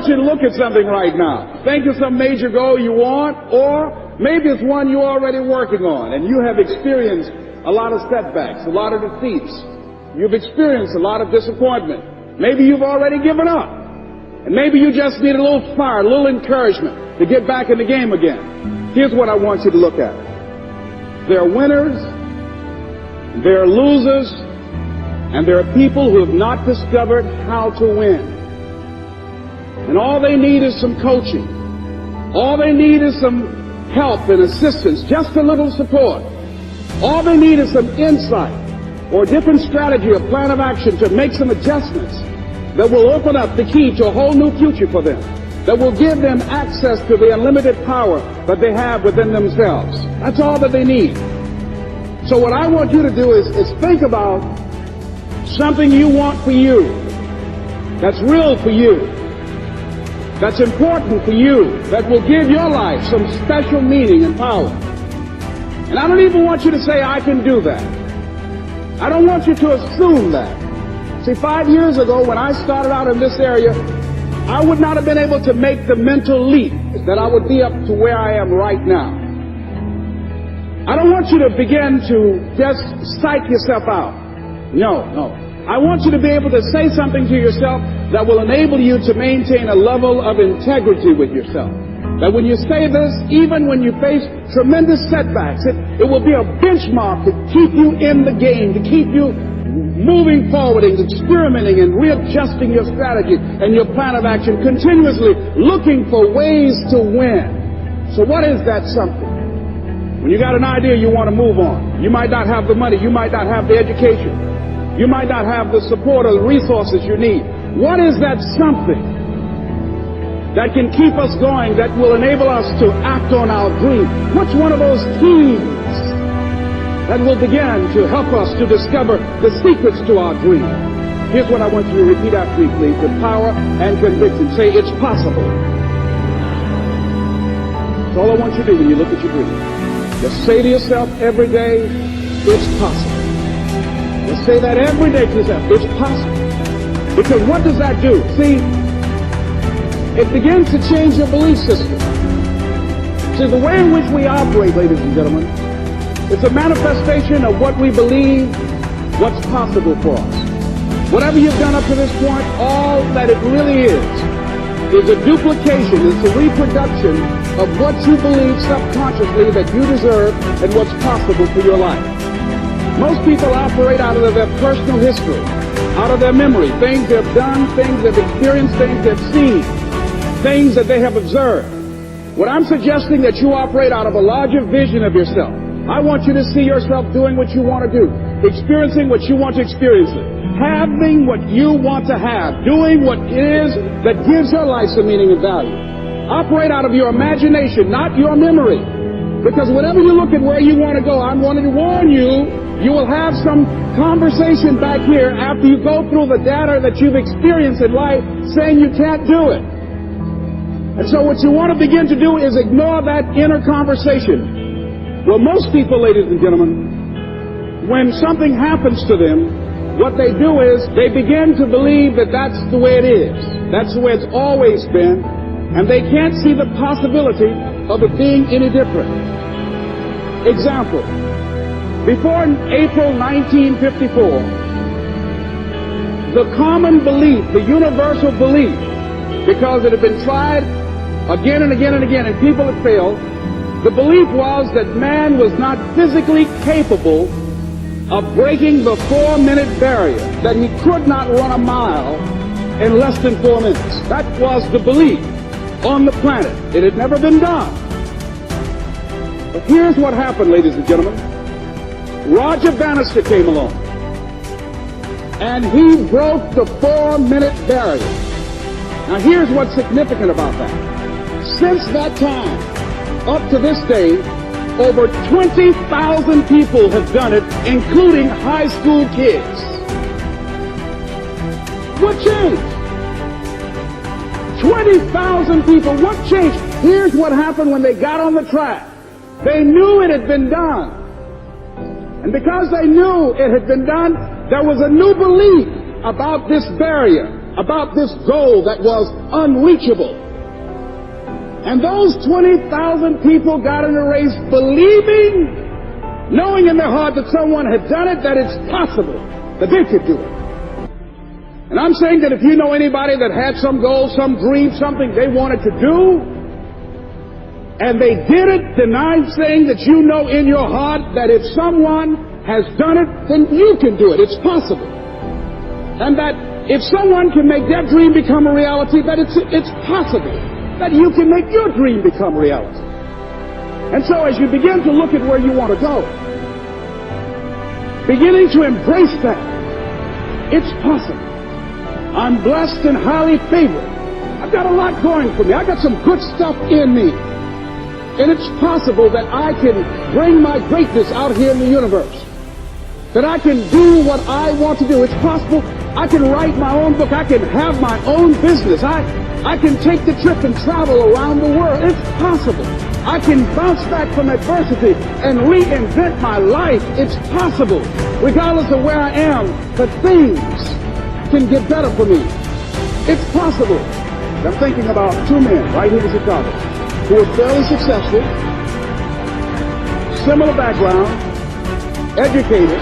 want you to look at something right now. Think of some major goal you want, or maybe it's one you're already working on, and you have experienced a lot of setbacks, a lot of defeats. You've experienced a lot of disappointment. Maybe you've already given up. And maybe you just need a little fire, a little encouragement to get back in the game again. Here's what I want you to look at. There are winners, there are losers, and there are people who have not discovered how to win. And all they need is some coaching. All they need is some help and assistance, just a little support. All they need is some insight or a different strategy, a plan of action to make some adjustments that will open up the key to a whole new future for them, that will give them access to the unlimited power that they have within themselves. That's all that they need. So what I want you to do is think about something you want for you, that's real for you, that's important for you, that will give your life some special meaning and power. And I don't even want you to say, I can do that. I don't want you to assume that. See, 5 years ago, when I started out in this area, I would not have been able to make the mental leap that I would be up to where I am right now. I don't want you to begin to just psych yourself out. No. I want you to be able to say something to yourself that will enable you to maintain a level of integrity with yourself. That when you say this, even when you face tremendous setbacks, it will be a benchmark to keep you in the game, to keep you moving forward and experimenting and readjusting your strategy and your plan of action, continuously looking for ways to win. So what is that something? When you got an idea you want to move on, you might not have the money, you might not have the education, you might not have the support or the resources you need. What is that something that can keep us going, that will enable us to act on our dream? What's one of those keys that will begin to help us to discover the secrets to our dream? Here's what I want you to repeat after me, please, with power and conviction. Say, it's possible. That's all I want you to do when you look at your dream. Just say to yourself every day, it's possible. Just say that every day to yourself, it's possible. Because what does that do? See, it begins to change your belief system. See, the way in which we operate, ladies and gentlemen, it's a manifestation of what we believe, what's possible for us. Whatever you've done up to this point, all that it really is a duplication, it's a reproduction of what you believe subconsciously that you deserve and what's possible for your life. Most people operate out of their personal history, out of their memory, things they've done, things they've experienced, things they've seen, things that they have observed. What I'm suggesting that you operate out of a larger vision of yourself. I want you to see yourself doing what you want to do, experiencing what you want to experience, having what you want to have, doing what it is that gives your life some meaning and value. Operate out of your imagination, not your memory. Because whenever you look at where you want to go, I'm wanting to warn you, you will have some conversation back here after you go through the data that you've experienced in life saying you can't do it. And so what you want to begin to do is ignore that inner conversation. Well, most people, ladies and gentlemen, when something happens to them, what they do is they begin to believe that that's the way it is. That's the way it's always been. And they can't see the possibility of it being any different. Example. Before April 1954, the common belief, the universal belief, because it had been tried again and again and again and people had failed, the belief was that man was not physically capable of breaking the 4-minute barrier, that he could not run a mile in less than 4 minutes. That was the belief on the planet. It had never been done. But here's what happened, ladies and gentlemen. Roger Bannister came along, and he broke the 4-minute barrier. Now here's what's significant about that. Since that time, up to this day, over 20,000 people have done it, including high school kids. What changed? 20,000 people. What changed? Here's what happened when they got on the track. They knew it had been done. And because they knew it had been done, there was a new belief about this barrier. about this goal that was unreachable. And those 20,000 people got in a race believing, knowing in their heart that someone had done it, that it's possible, that they could do it. And I'm saying that if you know anybody that had some goal, some dream, something they wanted to do, and they did it, then I'm saying that you know in your heart that if someone has done it, then you can do it. It's possible. And that if someone can make their dream become a reality, that it's possible that you can make your dream become reality. And so as you begin to look at where you want to go, beginning to embrace that, it's possible. I'm blessed and highly favored. I've got a lot going for me. I've got some good stuff in me. And it's possible that I can bring my greatness out here in the universe. That I can do what I want to do. It's possible I can write my own book. I can have my own business. I can take the trip and travel around the world. It's possible. I can bounce back from adversity and reinvent my life. It's possible. Regardless of where I am, that things can get better for me. It's possible. I'm thinking about two men right here in Chicago who were fairly successful, similar background, educated.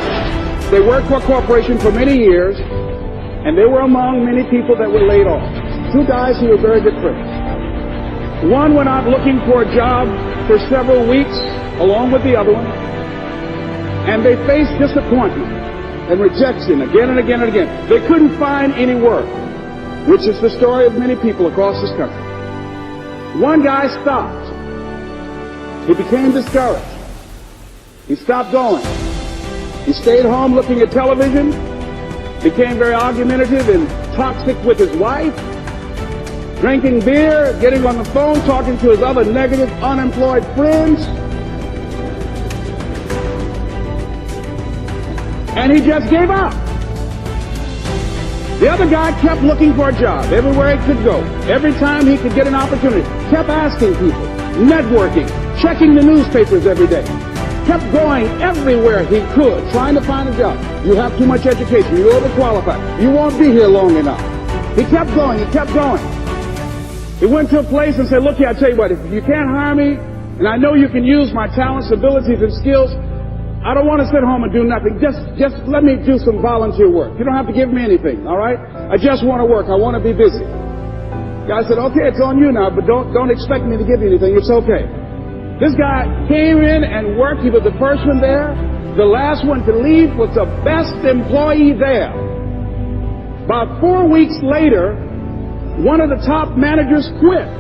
They worked for a corporation for many years, and they were among many people that were laid off. Two guys who were very good friends. One went out looking for a job for several weeks along with the other one, and they faced disappointment and rejection again and again and again. They couldn't find any work, which is the story of many people across this country. One guy stopped. He became discouraged. He stopped going. He stayed home looking at television, became very argumentative and toxic with his wife, drinking beer, getting on the phone, talking to his other negative, unemployed friends. And he just gave up. The other guy kept looking for a job everywhere he could go. Every time he could get an opportunity, kept asking people, networking, checking the newspapers every day. Kept going everywhere he could, trying to find a job. You have too much education. You're overqualified. You won't be here long enough. He kept going. He kept going. He went to a place and said, look here, I tell you what, if you can't hire me, and I know you can use my talents, abilities, and skills, I don't want to sit home and do nothing. Just let me do some volunteer work. You don't have to give me anything, all right? I just want to work. I want to be busy. The guy said, okay, it's on you now, but don't expect me to give you anything. It's okay. This guy came in and worked. He was the first one there. The last one to leave was the best employee there. About 4 weeks later, one of the top managers quit.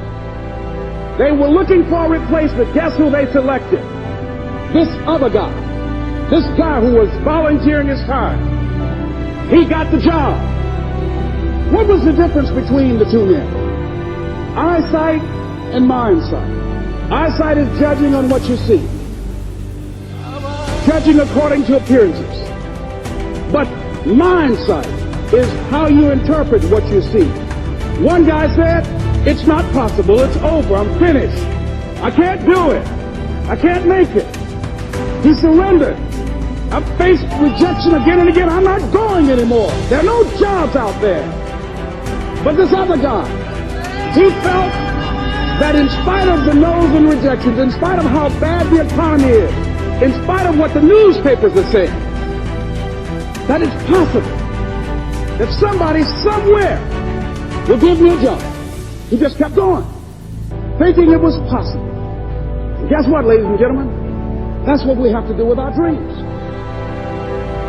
They were looking for a replacement. Guess who they selected? This other guy. This guy who was volunteering his time. He got the job. What was the difference between the two men? Eyesight and mindsight. Eyesight is judging on what you see. Judging according to appearances. But mindsight is how you interpret what you see. One guy said, it's not possible, it's over, I'm finished. I can't do it. I can't make it. He surrendered. I've faced rejection again and again. I'm not going anymore. There are no jobs out there. But this other guy, he felt that in spite of the no's and rejections, in spite of how bad the economy is, in spite of what the newspapers are saying, that it's possible that somebody somewhere will give me a job. He just kept going, thinking it was possible. And guess what, ladies and gentlemen? That's what we have to do with our dreams.